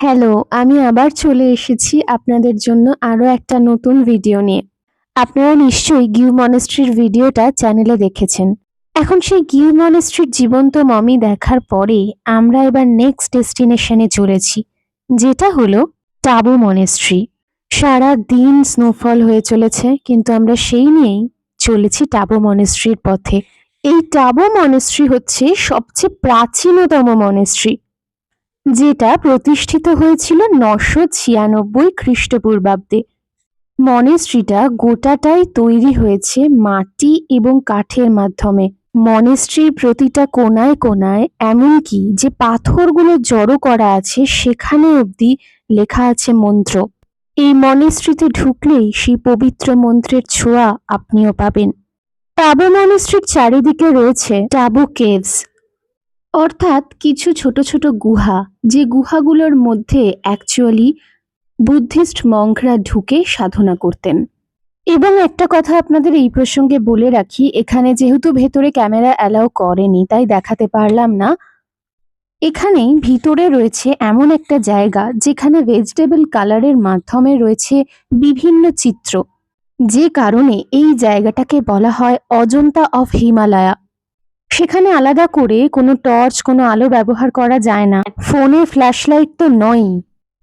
Hello, আমি আবার চলে এসেছি আপনাদের জন্য আরো একটা নতুন ভিডিও নিয়ে। আপনারা নিশ্চয়ই গিউ মনাস্ট্রির ভিডিওটা চ্যানেলে দেখেছেন। এখন সেই গিউ মনাস্ট্রির জীবন্ত মমি দেখার পরে আমরা এবার নেক্সট ডেস্টিনেশনে চলেছি, যেটা হলো টাবু মনাস্ট্রি। সারা দিন স্নোফল হয়ে চলেছে, কিন্তু আমরা সেই নিয়েই চলেছি টাবু মনাস্ট্রির পথে। এই টাবু মনাস্ট্রি হচ্ছে সবচেয়ে প্রাচীনতম মনাস্ট্রি, যেটা প্রতিষ্ঠিত হয়েছিল 996 খ্রিস্টপূর্বাব্দে। মনেস্ট্রিটা গোটাটাই তৈরি হয়েছে মাটি এবং কাঠের মাধ্যমে। মনেস্ট্রির প্রতিটা কোনায় কোনায়, এমনকি যে পাথরগুলো জড়ো করা আছে সেখানে অবধি লেখা আছে মন্ত্র। এই মনেস্ট্রিতে ঢুকলেই সেই পবিত্র মন্ত্রের ছোঁয়া আপনিও পাবেন। টাবু মনেস্ট্রির চারিদিকে রয়েছে টাবু কেভস, অর্থাৎ কিছু ছোট ছোট গুহা, যে গুহাগুলোর মধ্যে অ্যাকচুয়ালি বুদ্ধিস্ট মঙ্করা ঢুকে সাধনা করতেন। এবং একটা কথা আপনাদের এই প্রসঙ্গে বলে রাখি, এখানে যেহেতু ভেতরে ক্যামেরা অ্যালাউ করেনি তাই দেখাতে পারলাম না। এখানে ভিতরে রয়েছে এমন একটা জায়গা যেখানে ভেজিটেবল কালারের মাধ্যমে রয়েছে বিভিন্ন চিত্র, যে কারণে এই জায়গাটাকে বলা হয় অজন্তা অফ হিমালয়া। সেখানে আলাদা করে কোনো টর্চ, কোনো আলো ব্যবহার করা যায় না। ফোনে ফ্ল্যাশলাইট তো নয়ই,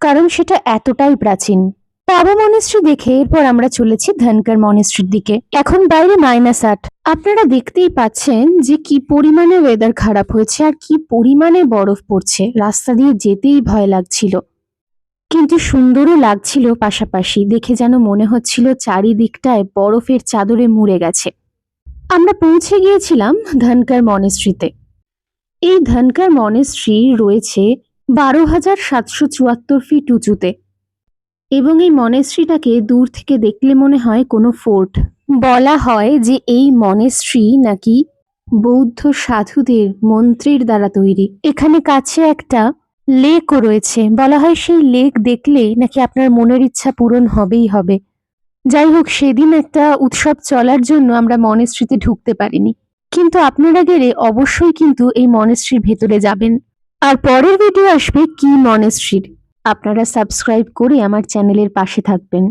কারণ সেটা এতটাই প্রাচীন। টাবু মনেস্ট্রি দেখে এরপর আমরা চলেছি ধনকর মনেস্ট্রির দিকে। এখন বাইরে -8। আপনারা দেখতেই পাচ্ছেন যে কি পরিমাণে ওয়েদার খারাপ হয়েছে আর কি পরিমাণে বরফ পড়ছে। রাস্তা দিয়ে যেতেই ভয় লাগছিল, কিন্তু সুন্দরও লাগছিল পাশাপাশি। দেখে যেন মনে হচ্ছিল চারিদিকটায় বরফের চাদরে মুড়ে গেছে। আমরা পৌঁছে গিয়েছিলাম ধনকর মনেস্ট্রিতে। এই ধনকর মনেস্ট্রি রয়েছে 12,774 ফিট উঁচুতে, এবং এই মনেস্ট্রিটাকে দূর থেকে দেখলে মনে হয় কোনো ফোর্ট। বলা হয় যে এই মনেস্ট্রি নাকি বৌদ্ধ সাধুদের মন্ত্রের দ্বারা তৈরি। এখানে কাছে একটা লেকও রয়েছে। বলা হয় সেই লেক দেখলে নাকি আপনার মনের ইচ্ছা পূরণ হবেই হবে। যাই হোক, সেদিন একটা উৎসব চলার জন্য আমরা মনেস্ট্রিতে ঢুকতে পারিনি, কিন্তু আপনারা গেলে অবশ্যই কিন্তু এই মনেস্ট্রির ভেতরে যাবেন। আর পরের ভিডিও আসবে কি মনেস্ট্রির। আপনারা সাবস্ক্রাইব করে আমার চ্যানেলের পাশে থাকবেন।